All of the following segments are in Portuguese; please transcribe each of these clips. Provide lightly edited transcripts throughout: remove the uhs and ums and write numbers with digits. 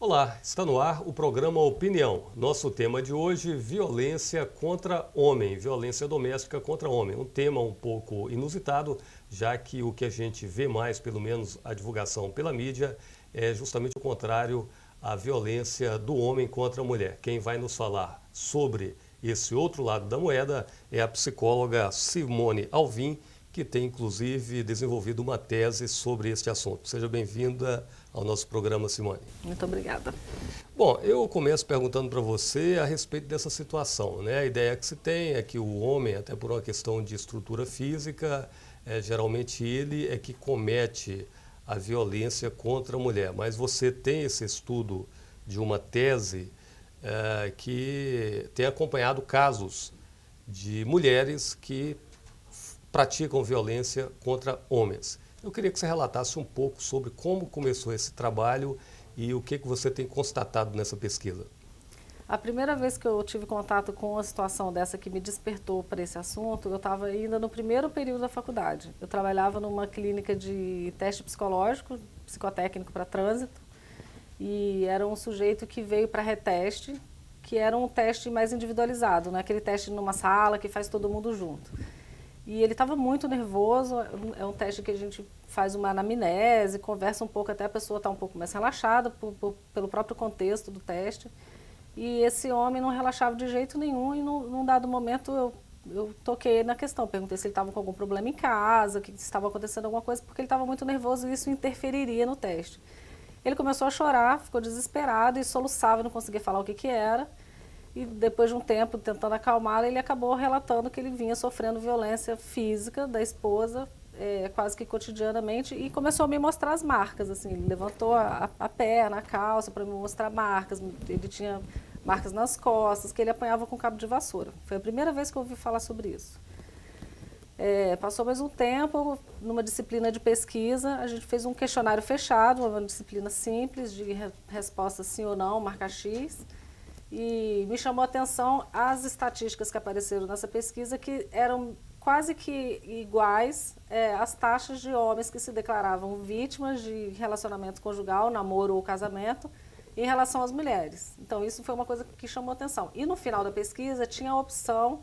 Olá, está no ar o programa Opinião. Nosso tema de hoje, violência contra homem, violência doméstica contra homem. Um tema um pouco inusitado, já que o que a gente vê mais, pelo menos a divulgação pela mídia, é justamente o contrário, a violência do homem contra a mulher. Quem vai nos falar sobre esse outro lado da moeda é a psicóloga Simone Alvim, que tem inclusive desenvolvido uma tese sobre este assunto. Seja bem-vinda ao nosso programa, Simone. Muito obrigada. Bom, eu começo perguntando para você a respeito dessa situação, né? A ideia que se tem é que o homem, até por uma questão de estrutura física, geralmente ele é que comete a violência contra a mulher. Mas você tem esse estudo de uma tese que tem acompanhado casos de mulheres que praticam violência contra homens. Eu queria que você relatasse um pouco sobre como começou esse trabalho e o que você tem constatado nessa pesquisa. A primeira vez que eu tive contato com uma situação dessa que me despertou para esse assunto, eu estava ainda no primeiro período da faculdade. Eu trabalhava numa clínica de teste psicológico, psicotécnico para trânsito, e era um sujeito que veio para reteste, que era um teste mais individualizado, não é aquele teste numa sala que faz todo mundo junto. E ele estava muito nervoso, é um teste que a gente faz uma anamnese, conversa um pouco até a pessoa estar um pouco mais relaxada pelo próprio contexto do teste. E esse homem não relaxava de jeito nenhum e num dado momento eu toquei na questão, perguntei se ele estava com algum problema em casa, que estava acontecendo alguma coisa, porque ele estava muito nervoso e isso interferiria no teste. Ele começou a chorar, ficou desesperado e soluçava, não conseguia falar o que era. E depois de um tempo tentando acalmá-lo, ele acabou relatando que ele vinha sofrendo violência física da esposa, quase que cotidianamente, e começou a me mostrar as marcas. Assim, ele levantou a perna, a calça para me mostrar marcas, ele tinha marcas nas costas, que ele apanhava com cabo de vassoura. Foi a primeira vez que eu ouvi falar sobre isso. Passou mais um tempo, numa disciplina de pesquisa, a gente fez um questionário fechado, uma disciplina simples, de resposta sim ou não, marca X. E me chamou a atenção as estatísticas que apareceram nessa pesquisa, que eram quase que iguais às taxas de homens que se declaravam vítimas de relacionamento conjugal, namoro ou casamento, em relação às mulheres. Então, isso foi uma coisa que chamou a atenção. E no final da pesquisa, tinha a opção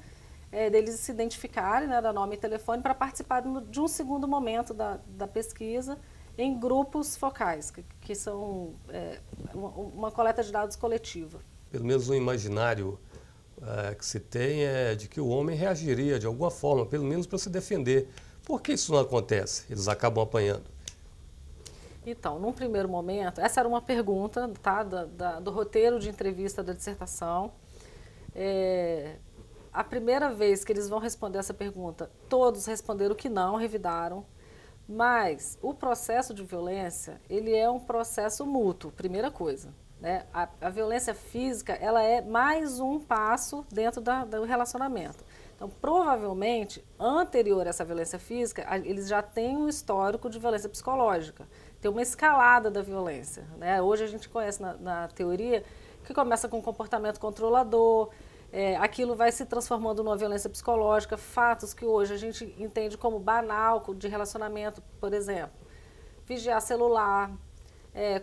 deles se identificarem, né, dar nome e telefone, para participar de um segundo momento da pesquisa, em grupos focais, que são uma coleta de dados coletiva. Pelo menos o imaginário que se tem é de que o homem reagiria de alguma forma, pelo menos para se defender. Por que isso não acontece? Eles acabam apanhando. Então, num primeiro momento, essa era uma pergunta, tá, do roteiro de entrevista da dissertação. A primeira vez que eles vão responder essa pergunta, todos responderam que não, revidaram. Mas o processo de violência, ele é um processo mútuo, primeira coisa. Né? A violência física, ela é mais um passo dentro do relacionamento. Então, provavelmente, anterior a essa violência física, eles já têm um histórico de violência psicológica. Tem uma escalada da violência. Né? Hoje a gente conhece na teoria que começa com um comportamento controlador, aquilo vai se transformando numa violência psicológica, fatos que hoje a gente entende como banal de relacionamento, por exemplo, vigiar celular,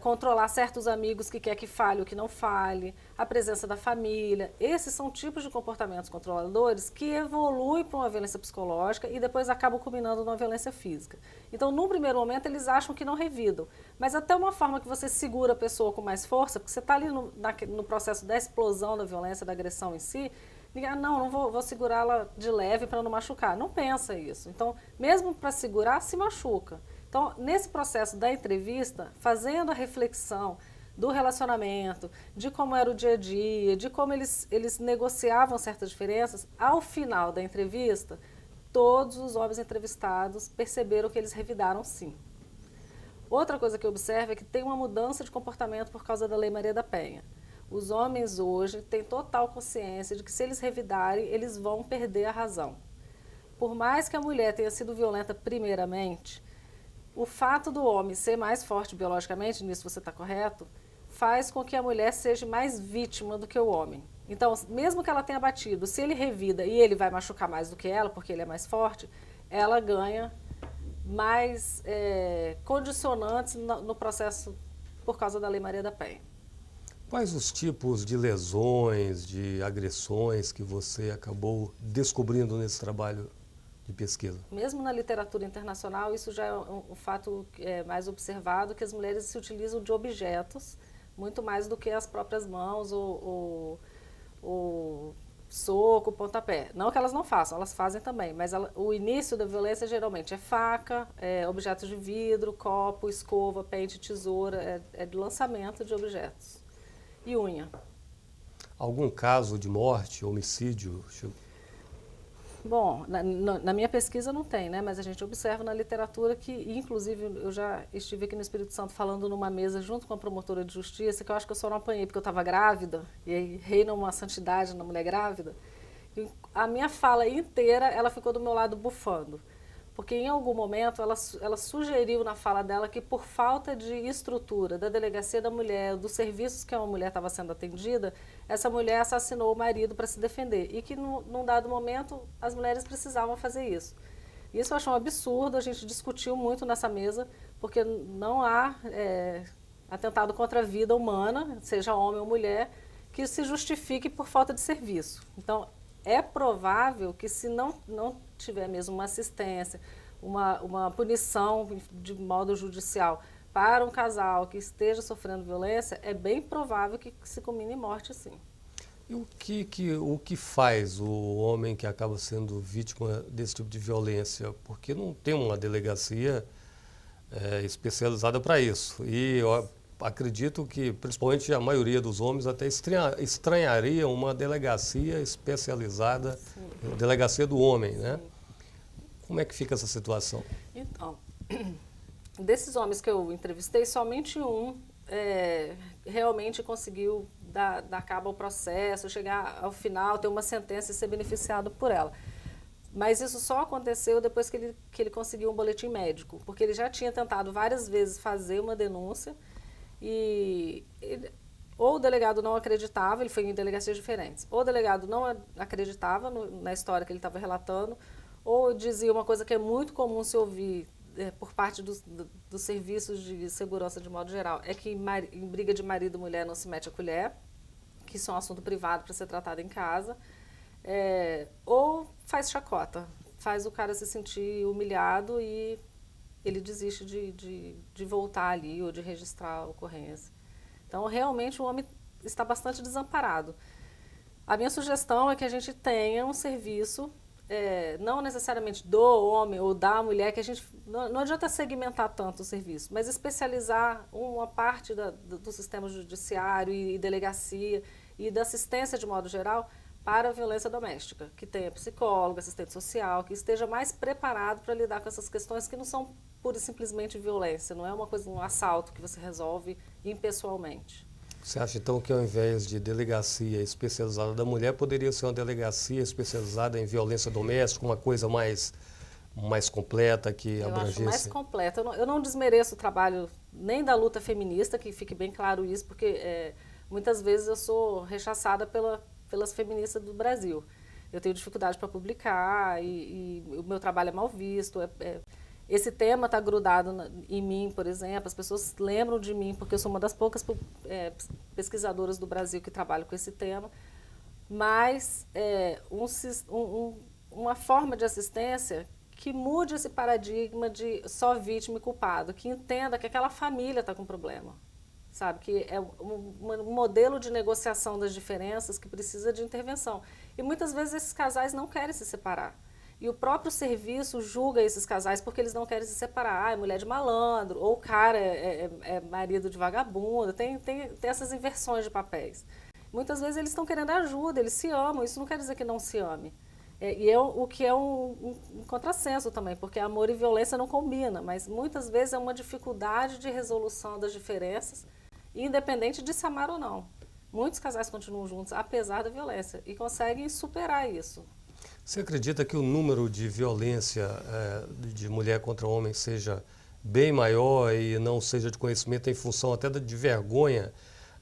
controlar certos amigos que quer que fale ou que não fale, a presença da família. Esses são tipos de comportamentos controladores que evoluem para uma violência psicológica e depois acabam culminando numa violência física. Então, num primeiro momento, eles acham que não revidam, mas até uma forma que você segura a pessoa com mais força, porque você está ali no processo da explosão da violência, da agressão em si, não vou segurá-la de leve para não machucar. Não pensa isso. Então, mesmo para segurar, se machuca. Então, nesse processo da entrevista, fazendo a reflexão do relacionamento, de como era o dia a dia, de como eles negociavam certas diferenças, ao final da entrevista, todos os homens entrevistados perceberam que eles revidaram sim. Outra coisa que eu observo é que tem uma mudança de comportamento por causa da Lei Maria da Penha. Os homens hoje têm total consciência de que se eles revidarem, eles vão perder a razão. Por mais que a mulher tenha sido violenta primeiramente, o fato do homem ser mais forte biologicamente, nisso você está correto, faz com que a mulher seja mais vítima do que o homem. Então, mesmo que ela tenha batido, se ele revida e ele vai machucar mais do que ela, porque ele é mais forte, ela ganha mais condicionantes no processo por causa da Lei Maria da Penha. Quais os tipos de lesões, de agressões que você acabou descobrindo nesse trabalho de pesquisa? Mesmo na literatura internacional, isso já é um fato mais observado, que as mulheres se utilizam de objetos muito mais do que as próprias mãos ou soco, pontapé. Não que elas não façam, elas fazem também, mas o início da violência geralmente é faca, objetos de vidro, copo, escova, pente, tesoura, é de lançamento de objetos. E unha. Algum caso de morte, homicídio? Bom, na minha pesquisa não tem, né? Mas a gente observa na literatura que, inclusive, eu já estive aqui no Espírito Santo falando numa mesa junto com a promotora de justiça, que eu acho que eu só não apanhei porque eu estava grávida, e aí reina uma santidade na mulher grávida. E a minha fala inteira, ela ficou do meu lado bufando. Porque em algum momento ela sugeriu na fala dela que por falta de estrutura da delegacia da mulher, dos serviços que uma mulher estava sendo atendida, essa mulher assassinou o marido para se defender. E que num dado momento as mulheres precisavam fazer isso. Isso eu acho um absurdo, a gente discutiu muito nessa mesa, porque não há atentado contra a vida humana, seja homem ou mulher, que se justifique por falta de serviço. Então, é provável que se não tiver mesmo uma assistência, uma punição de modo judicial para um casal que esteja sofrendo violência, é bem provável que se culmine em morte, sim. E o que faz o homem que acaba sendo vítima desse tipo de violência? Porque não tem uma delegacia especializada para isso. E eu acredito que, principalmente a maioria dos homens, até estranharia uma delegacia especializada, delegacia do homem, né? Sim. Como é que fica essa situação? Então, desses homens que eu entrevistei, somente um realmente conseguiu dar cabo ao processo, chegar ao final, ter uma sentença e ser beneficiado por ela. Mas isso só aconteceu depois que ele conseguiu um boletim médico, porque ele já tinha tentado várias vezes fazer uma denúncia, ou o delegado não acreditava, ele foi em delegacias diferentes, ou o delegado não acreditava na história que ele estava relatando, ou dizia uma coisa que é muito comum se ouvir por parte dos serviços de segurança de modo geral, é que em briga de marido e mulher não se mete a colher, que isso é um assunto privado para ser tratado em casa, ou faz chacota, faz o cara se sentir humilhado e ele desiste de voltar ali ou de registrar a ocorrência. Então, realmente, o homem está bastante desamparado. A minha sugestão é que a gente tenha um serviço, não necessariamente do homem ou da mulher, que a gente não adianta segmentar tanto o serviço, mas especializar uma parte do sistema judiciário e delegacia e da assistência de modo geral para a violência doméstica, que tenha psicólogo, assistente social, que esteja mais preparado para lidar com essas questões que não são pura e simplesmente violência, não é uma coisa, um assalto que você resolve impessoalmente. Você acha então que ao invés de delegacia especializada da mulher, poderia ser uma delegacia especializada em violência doméstica, uma coisa mais completa, que abrangesse? Eu acho mais completa. Eu não desmereço o trabalho nem da luta feminista, que fique bem claro isso, porque muitas vezes eu sou rechaçada pelas feministas do Brasil. Eu tenho dificuldade para publicar e o meu trabalho é mal visto. Esse tema está grudado em mim, por exemplo, as pessoas lembram de mim porque eu sou uma das poucas pesquisadoras do Brasil que trabalham com esse tema, mas uma forma de assistência que mude esse paradigma de só vítima e culpado, que entenda que aquela família está com problema, sabe? Que é um modelo de negociação das diferenças que precisa de intervenção. E muitas vezes esses casais não querem se separar. E o próprio serviço julga esses casais porque eles não querem se separar. É mulher de malandro, ou o cara é marido de vagabundo. Tem essas inversões de papéis. Muitas vezes eles estão querendo ajuda, eles se amam. Isso não quer dizer que não se ame. O que é um contrassenso também, porque amor e violência não combinam. Mas muitas vezes é uma dificuldade de resolução das diferenças, independente de se amar ou não. Muitos casais continuam juntos, apesar da violência, e conseguem superar isso. Você acredita que o número de violência de mulher contra homem seja bem maior e não seja de conhecimento em função até de vergonha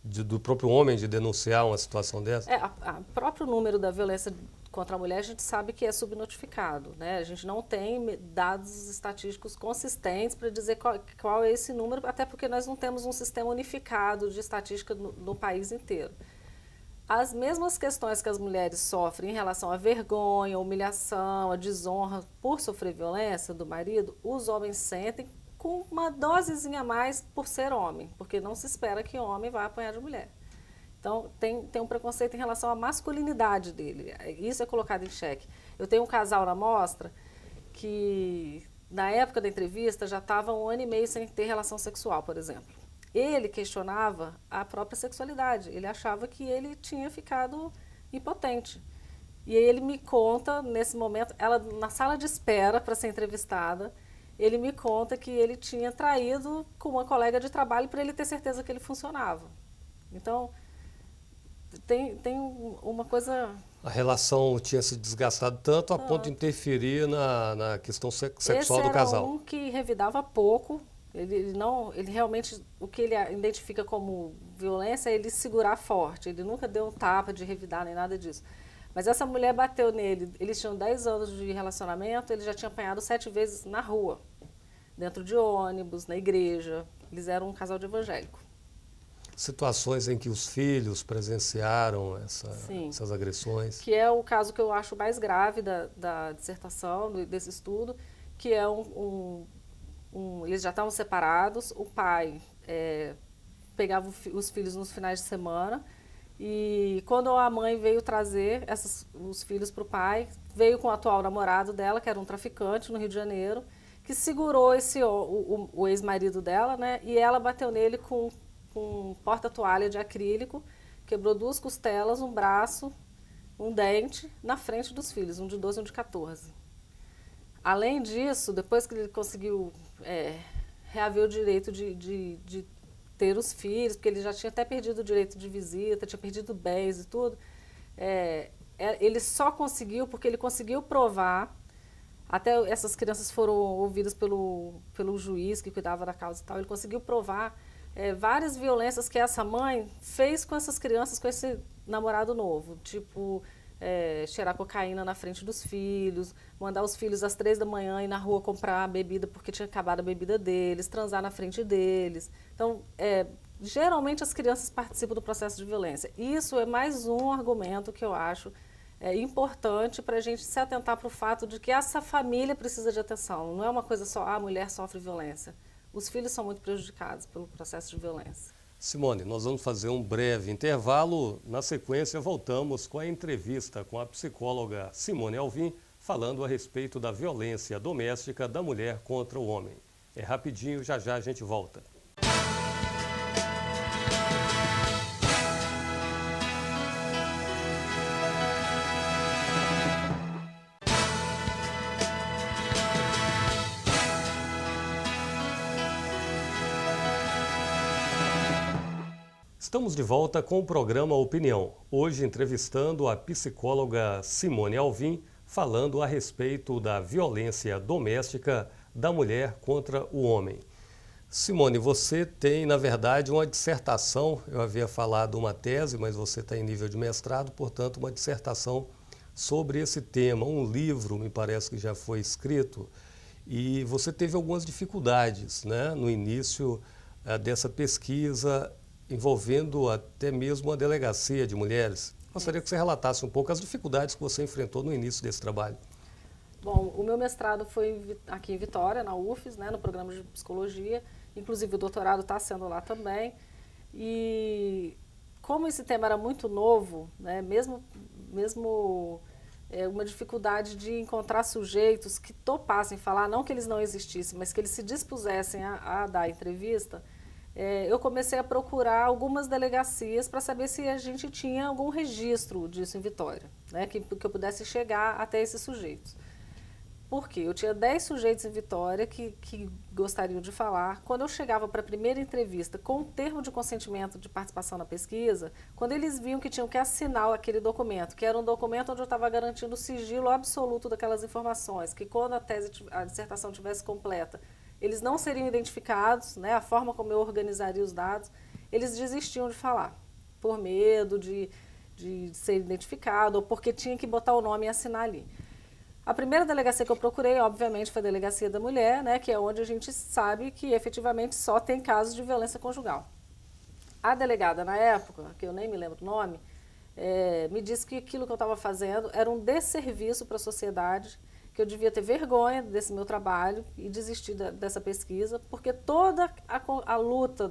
do próprio homem de denunciar uma situação dessa? O próprio número da violência contra a mulher, a gente sabe que é subnotificado, né? A gente não tem dados estatísticos consistentes para dizer qual é esse número, até porque nós não temos um sistema unificado de estatística no país inteiro. As mesmas questões que as mulheres sofrem em relação à vergonha, à humilhação, à desonra por sofrer violência do marido, os homens sentem com uma dosezinha a mais por ser homem, porque não se espera que homem vá apanhar de mulher. Então, tem um preconceito em relação à masculinidade dele. Isso é colocado em xeque. Eu tenho um casal na mostra que, na época da entrevista, já estava 1 ano e meio sem ter relação sexual, por exemplo. Ele questionava a própria sexualidade. Ele achava que ele tinha ficado impotente. E aí ele me conta, nesse momento, ela na sala de espera para ser entrevistada, ele me conta que ele tinha traído com uma colega de trabalho para ele ter certeza que ele funcionava. Então, tem uma coisa... A relação tinha se desgastado tanto a ponto de interferir na questão sexual do casal. Esse era um que revidava pouco. Ele realmente, o que ele identifica como violência é ele segurar forte. Ele nunca deu um tapa de revidar nem nada disso. Mas essa mulher bateu nele. Eles tinham 10 anos de relacionamento, ele já tinha apanhado 7 vezes na rua, dentro de ônibus, na igreja. Eles eram um casal de evangélico. Situações em que os filhos presenciaram essas agressões. Que é o caso que eu acho mais grave da dissertação, desse estudo, que é eles já estavam separados, o pai pegava os filhos nos finais de semana e quando a mãe veio trazer os filhos para o pai, veio com o atual namorado dela, que era um traficante no Rio de Janeiro, que segurou o ex-marido dela, né, e ela bateu nele com porta-toalha de acrílico, quebrou 2 costelas, um braço, um dente, na frente dos filhos, um de 12 e um de 14. Além disso, depois que ele conseguiu reaver o direito de ter os filhos, porque ele já tinha até perdido o direito de visita, tinha perdido bens e tudo, ele só conseguiu porque ele conseguiu provar, até essas crianças foram ouvidas pelo juiz que cuidava da causa e tal, ele conseguiu provar várias violências que essa mãe fez com essas crianças, com esse namorado novo, tipo cheirar cocaína na frente dos filhos, mandar os filhos às 3 da manhã ir na rua comprar bebida porque tinha acabado a bebida deles, transar na frente deles. Então, geralmente as crianças participam do processo de violência. Isso é mais um argumento que eu acho importante para a gente se atentar para o fato de que essa família precisa de atenção. Não é uma coisa só, a mulher sofre violência. Os filhos são muito prejudicados pelo processo de violência. Simone, nós vamos fazer um breve intervalo. Na sequência, voltamos com a entrevista com a psicóloga Simone Alvim, falando a respeito da violência doméstica da mulher contra o homem. É rapidinho, já já a gente volta. Estamos de volta com o programa Opinião, hoje entrevistando a psicóloga Simone Alvim, falando a respeito da violência doméstica da mulher contra o homem. Simone, você tem, na verdade, uma dissertação, eu havia falado uma tese, mas você está em nível de mestrado, portanto, uma dissertação sobre esse tema. Um livro, me parece que já foi escrito, e você teve algumas dificuldades, né, no início dessa pesquisa, envolvendo até mesmo a delegacia de mulheres. Gostaria que você relatasse um pouco as dificuldades que você enfrentou no início desse trabalho. Bom, o meu mestrado foi aqui em Vitória, na UFES, né, no programa de psicologia, inclusive o doutorado está sendo lá também. E como esse tema era muito novo, né, mesmo uma dificuldade de encontrar sujeitos que topassem falar, não que eles não existissem, mas que eles se dispusessem a dar entrevista, eu comecei a procurar algumas delegacias para saber se a gente tinha algum registro disso em Vitória, né, que eu pudesse chegar até esses sujeitos. Por quê? Eu tinha 10 sujeitos em Vitória que gostariam de falar. Quando eu chegava para a primeira entrevista com o termo de consentimento de participação na pesquisa, quando eles viam que tinham que assinar aquele documento, que era um documento onde eu estava garantindo o sigilo absoluto daquelas informações, que quando a dissertação estivesse completa, eles não seriam identificados, né, a forma como eu organizaria os dados, eles desistiam de falar, por medo de de ser identificado, ou porque tinha que botar o nome e assinar ali. A primeira delegacia que eu procurei, obviamente, foi a Delegacia da Mulher, né, que é onde a gente sabe que efetivamente só tem casos de violência conjugal. A delegada, na época, que eu nem me lembro o nome, me disse que aquilo que eu estava fazendo era um desserviço para a sociedade, que eu devia ter vergonha desse meu trabalho e desistir dessa pesquisa, porque toda a luta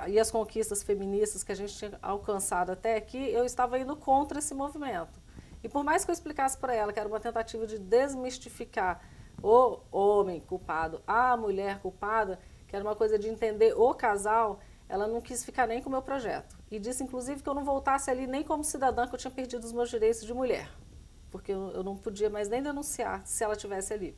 e as conquistas feministas que a gente tinha alcançado até aqui, eu estava indo contra esse movimento. E por mais que eu explicasse para ela que era uma tentativa de desmistificar o homem culpado, a mulher culpada, que era uma coisa de entender o casal, ela não quis ficar nem com o meu projeto. E disse, inclusive, que eu não voltasse ali nem como cidadã, que eu tinha perdido os meus direitos de mulher. Porque eu não podia mais nem denunciar se ela estivesse ali.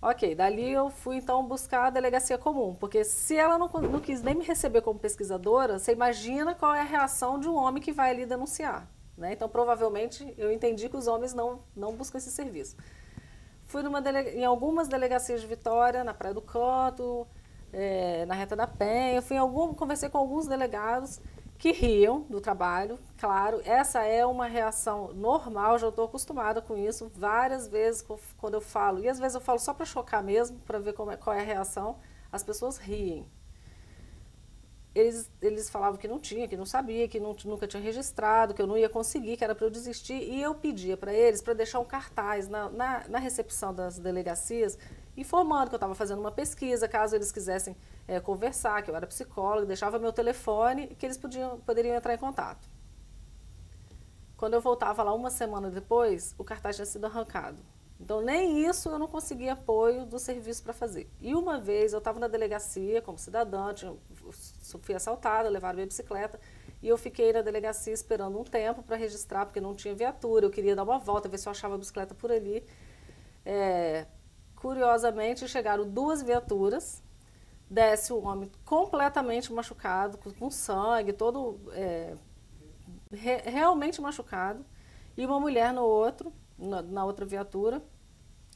Ok, dali eu fui então buscar a delegacia comum, porque se ela não quis nem me receber como pesquisadora, você imagina qual é a reação de um homem que vai ali denunciar. Né? Então, provavelmente, eu entendi que os homens não buscam esse serviço. Fui em algumas delegacias de Vitória, na Praia do Canto, na Reta da Penha, conversei com alguns delegados que riam do trabalho, claro, essa é uma reação normal, já estou acostumada com isso, várias vezes quando eu falo, e às vezes eu falo só para chocar mesmo, para ver qual é a reação, as pessoas riem. Eles falavam que não tinha, que não sabia, que nunca tinha registrado, que eu não ia conseguir, que era para eu desistir, e eu pedia para eles para deixar um cartaz na recepção das delegacias, informando que eu estava fazendo uma pesquisa, caso eles quisessem conversar, que eu era psicóloga, deixava meu telefone e que eles poderiam entrar em contato. Quando eu voltava lá uma semana depois, o cartaz tinha sido arrancado. Então, nem isso eu não conseguia apoio do serviço para fazer. E uma vez eu estava na delegacia como cidadã, fui assaltada, levaram minha bicicleta, e eu fiquei na delegacia esperando um tempo para registrar, porque não tinha viatura, eu queria dar uma volta, ver se eu achava a bicicleta por ali. Curiosamente, chegaram 2 viaturas, desce um homem completamente machucado, com sangue, todo realmente machucado, e uma mulher na outra viatura,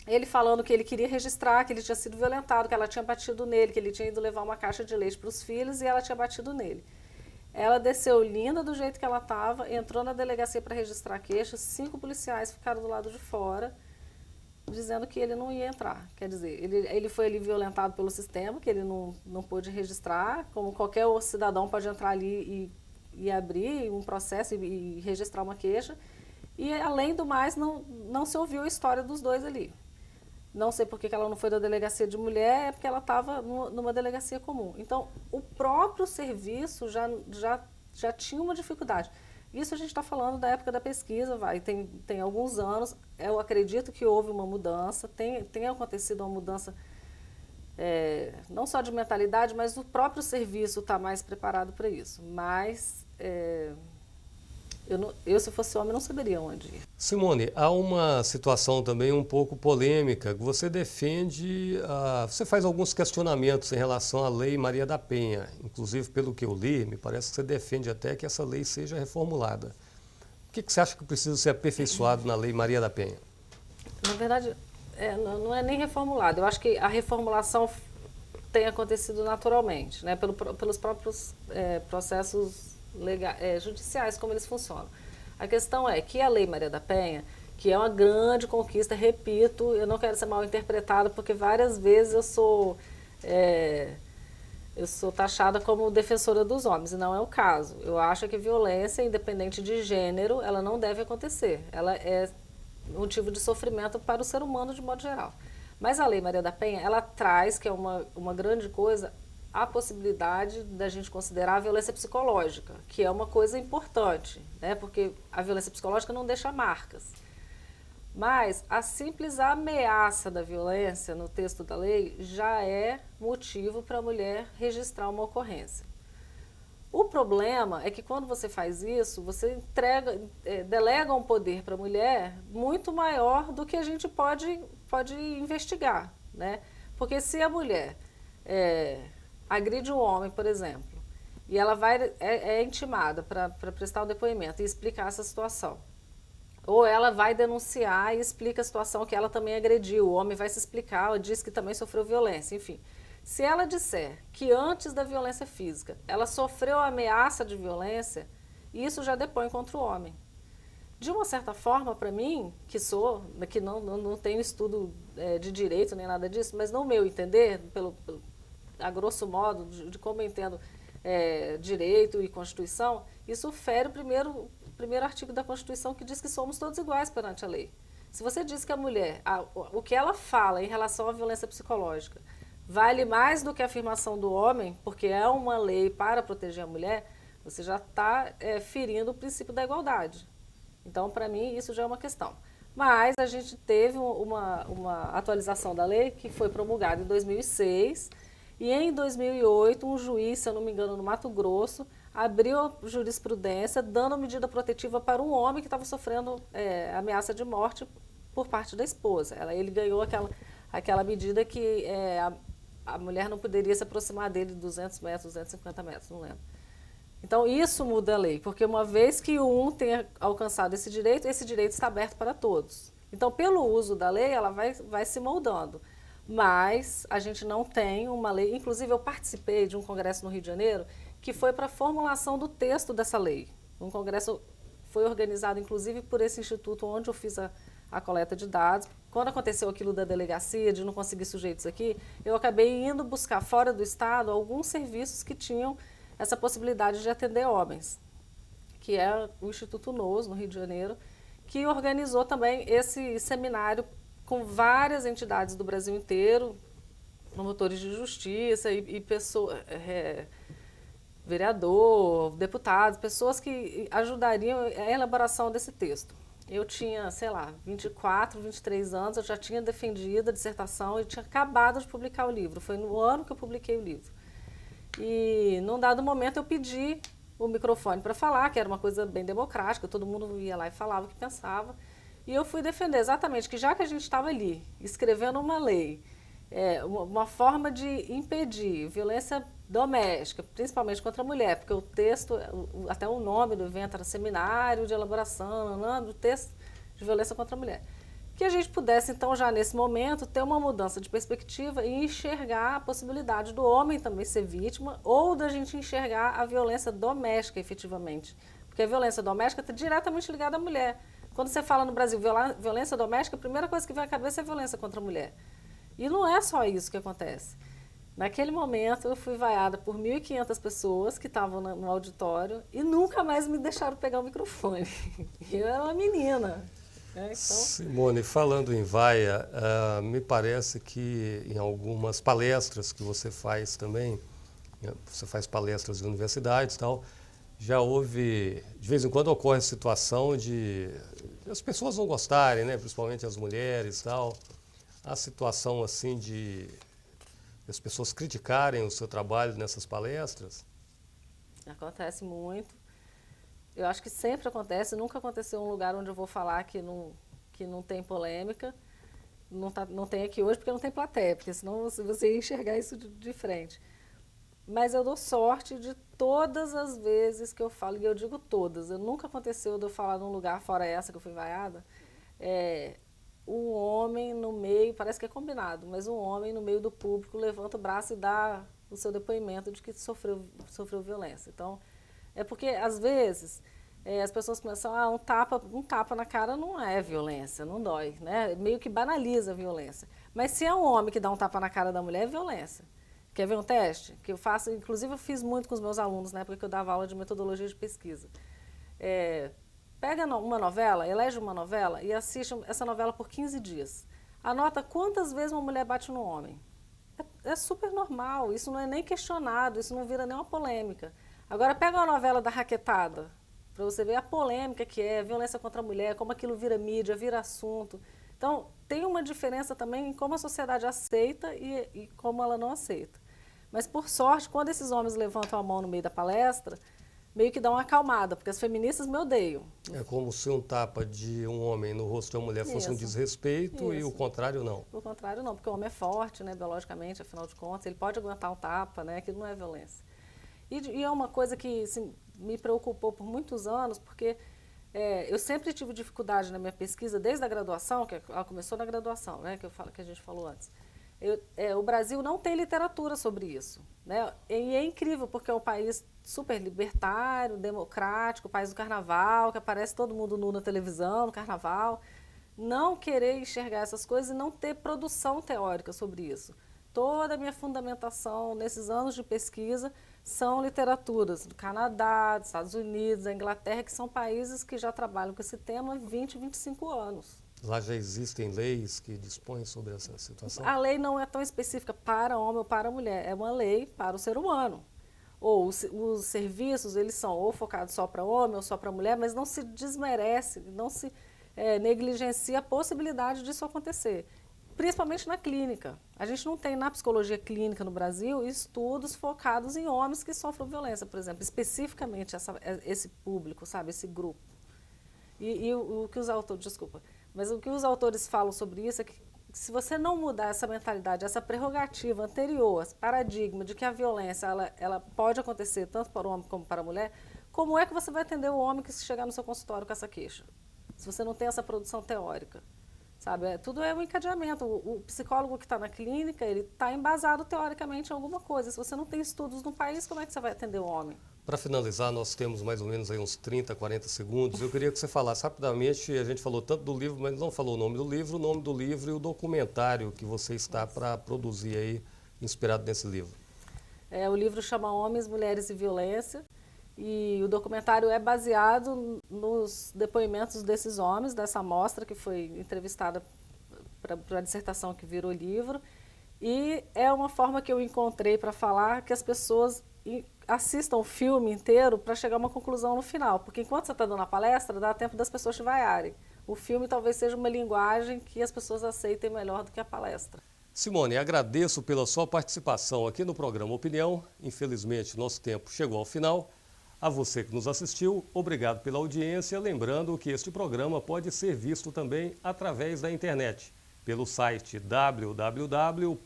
ele falando que ele queria registrar, que ele tinha sido violentado, que ela tinha batido nele, que ele tinha ido levar uma caixa de leite para os filhos e ela tinha batido nele. Ela desceu linda do jeito que ela estava, entrou na delegacia para registrar a queixa, 5 policiais ficaram do lado de fora, dizendo que ele não ia entrar. Quer dizer, ele foi ali violentado pelo sistema, que ele não pôde registrar, como qualquer cidadão pode entrar ali e abrir um processo e registrar uma queixa. E, além do mais, não se ouviu a história dos dois ali. Não sei por que ela não foi da delegacia de mulher, é porque ela estava numa delegacia comum. Então, o próprio serviço já tinha uma dificuldade. Isso a gente está falando da época da pesquisa, tem alguns anos. Eu acredito que houve uma mudança, tem acontecido uma mudança, não só de mentalidade, mas o próprio serviço está mais preparado para isso. Mas eu, se fosse homem, não saberia onde ir. Simone, há uma situação também um pouco polêmica. Você você faz alguns questionamentos em relação à Lei Maria da Penha. Inclusive, pelo que eu li, me parece que você defende até que essa lei seja reformulada. O que você acha que precisa ser aperfeiçoado na Lei Maria da Penha? Na verdade, não é nem reformulado. Eu acho que a reformulação tem acontecido naturalmente, né, pelos próprios processos judiciais, como eles funcionam. A questão é que a Lei Maria da Penha, que é uma grande conquista, repito, eu não quero ser mal interpretada, porque várias vezes eu sou taxada como defensora dos homens, e não é o caso. Eu acho que violência, independente de gênero, ela não deve acontecer. Ela é motivo de sofrimento para o ser humano de modo geral. Mas a Lei Maria da Penha, ela traz, que é uma grande coisa, a possibilidade da gente considerar a violência psicológica, que é uma coisa importante, né? Porque a violência psicológica não deixa marcas. Mas a simples ameaça da violência no texto da lei já é motivo para a mulher registrar uma ocorrência. O problema é que quando você faz isso, você delega um poder para a mulher muito maior do que a gente pode investigar, né? Porque se a mulher agride um homem, por exemplo, e ela é intimada para prestar o depoimento e explicar essa situação, ou ela vai denunciar e explica a situação que ela também agrediu, o homem vai se explicar, ou diz que também sofreu violência, enfim. Se ela disser que antes da violência física ela sofreu ameaça de violência, e isso já depõe contra o homem. De uma certa forma, para mim, que não tenho estudo de direito nem nada disso, mas no meu entender, a grosso modo, de como eu entendo direito e Constituição, isso fere o primeiro artigo da Constituição que diz que somos todos iguais perante a lei. Se você diz que a mulher, o que ela fala em relação à violência psicológica, vale mais do que a afirmação do homem, porque é uma lei para proteger a mulher, você já está ferindo o princípio da igualdade. Então, para mim, isso já é uma questão. Mas a gente teve uma atualização da lei que foi promulgada em 2006 e em 2008 um juiz, se eu não me engano, no Mato Grosso, abriu a jurisprudência dando medida protetiva para um homem que estava sofrendo ameaça de morte por parte da esposa. Ele ganhou aquela medida que a mulher não poderia se aproximar dele de 200 metros, 250 metros, não lembro. Então, isso muda a lei, porque uma vez que um tenha alcançado esse direito está aberto para todos. Então, pelo uso da lei, ela vai se moldando. Mas a gente não tem uma lei. Inclusive, eu participei de um congresso no Rio de Janeiro que foi para a formulação do texto dessa lei. Um congresso foi organizado, inclusive, por esse instituto onde eu fiz a coleta de dados. Quando aconteceu aquilo da delegacia, de não conseguir sujeitos aqui, eu acabei indo buscar fora do estado alguns serviços que tinham essa possibilidade de atender homens, que é o Instituto NOS, no Rio de Janeiro, que organizou também esse seminário com várias entidades do Brasil inteiro, promotores de justiça e pessoas, vereador, deputados, pessoas que ajudariam a elaboração desse texto. Eu tinha, 24, 23 anos, eu já tinha defendido a dissertação e tinha acabado de publicar o livro. Foi no ano que eu publiquei o livro. E, num dado momento, eu pedi o microfone para falar, que era uma coisa bem democrática, todo mundo ia lá e falava o que pensava. E eu fui defender exatamente que, já que a gente estava ali, escrevendo uma lei, uma forma de impedir violência doméstica, principalmente contra a mulher, porque o texto, até o nome do evento era Seminário de Elaboração do Texto de Violência contra a Mulher. Que a gente pudesse, então, já nesse momento, ter uma mudança de perspectiva e enxergar a possibilidade do homem também ser vítima ou da gente enxergar a violência doméstica, efetivamente. Porque a violência doméstica está diretamente ligada à mulher. Quando você fala no Brasil violência doméstica, a primeira coisa que vem à cabeça é a violência contra a mulher. E não é só isso que acontece. Naquele momento, eu fui vaiada por 1.500 pessoas que estavam no auditório e nunca mais me deixaram pegar o microfone. Eu era uma menina. Então... Simone, falando em vaia, me parece que em algumas palestras que você faz também, você faz palestras em universidades e tal, já houve, de vez em quando ocorre a situação de as pessoas não gostarem, né, principalmente as mulheres e tal, a situação assim de as pessoas criticarem o seu trabalho nessas palestras? Acontece muito. Eu acho que sempre acontece, nunca aconteceu um lugar onde eu vou falar que não tem polêmica. Não tem aqui hoje porque não tem plateia, porque senão você ia enxergar isso de frente. Mas eu dou sorte de todas as vezes que eu falo, e eu digo todas, nunca aconteceu de eu falar num lugar, fora essa que eu fui vaiada, um homem no meio, parece que é combinado, mas um homem no meio do público levanta o braço e dá o seu depoimento de que sofreu violência. Então, é porque, às vezes, as pessoas pensam, um tapa na cara não é violência, não dói, né? Meio que banaliza a violência. Mas se é um homem que dá um tapa na cara da mulher, é violência. Quer ver um teste? Que eu faço, inclusive eu fiz muito com os meus alunos, na época que eu dava aula de metodologia de pesquisa. Pega uma novela, elege uma novela e assiste essa novela por 15 dias. Anota quantas vezes uma mulher bate no homem. É super normal, isso não é nem questionado, isso não vira nem uma polêmica. Agora pega uma novela da Raquetada, para você ver a polêmica que é, a violência contra a mulher, como aquilo vira mídia, vira assunto. Então, tem uma diferença também em como a sociedade aceita e como ela não aceita. Mas, por sorte, quando esses homens levantam a mão no meio da palestra, meio que dá uma acalmada, porque as feministas me odeiam. É como se um tapa de um homem no rosto de uma mulher fosse um desrespeito e o contrário não. O contrário não, porque o homem é forte, né, biologicamente, afinal de contas, ele pode aguentar um tapa, né, aquilo não é violência. E é uma coisa que assim, me preocupou por muitos anos, porque eu sempre tive dificuldade na minha pesquisa, desde a graduação, que ela começou na graduação, né, que a gente falou antes. O Brasil não tem literatura sobre isso, né? E é incrível, porque é um país super libertário, democrático, país do carnaval, que aparece todo mundo nu na televisão, no carnaval. Não querer enxergar essas coisas e não ter produção teórica sobre isso. Toda a minha fundamentação nesses anos de pesquisa são literaturas do Canadá, dos Estados Unidos, da Inglaterra, que são países que já trabalham com esse tema há 20, 25 anos. Lá já existem leis que dispõem sobre essa situação? A lei não é tão específica para homem ou para mulher, é uma lei para o ser humano. Ou os serviços, eles são ou focados só para homem ou só para mulher, mas não se desmerece, não se negligencia a possibilidade disso acontecer. Principalmente na clínica. A gente não tem na psicologia clínica no Brasil estudos focados em homens que sofrem violência, por exemplo, especificamente esse público, sabe, esse grupo. E o que os autores, desculpa, mas o que os autores falam sobre isso é que se você não mudar essa mentalidade, essa prerrogativa anterior, esse paradigma de que a violência ela pode acontecer tanto para o homem como para a mulher, como é que você vai atender o homem que chegar no seu consultório com essa queixa? Se você não tem essa produção teórica. Sabe? Tudo é um encadeamento. O psicólogo que está na clínica, ele está embasado teoricamente em alguma coisa. Se você não tem estudos no país, como é que você vai atender o homem? Para finalizar, nós temos mais ou menos aí uns 30, 40 segundos. Eu queria que você falasse rapidamente, a gente falou tanto do livro, mas não falou o nome do livro e o documentário que você está para produzir aí, inspirado nesse livro. O livro chama Homens, Mulheres e Violência. E o documentário é baseado nos depoimentos desses homens, dessa amostra que foi entrevistada para a dissertação que virou livro. E é uma forma que eu encontrei para falar que as pessoas assistam o filme inteiro para chegar a uma conclusão no final. Porque enquanto você está dando a palestra, dá tempo das pessoas te vaiarem. O filme talvez seja uma linguagem que as pessoas aceitem melhor do que a palestra. Simone, agradeço pela sua participação aqui no programa Opinião. Infelizmente, nosso tempo chegou ao final. A você que nos assistiu, obrigado pela audiência. Lembrando que este programa pode ser visto também através da internet, pelo site www.al.es.gov.br.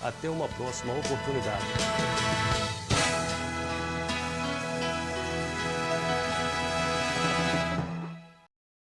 Até uma próxima oportunidade.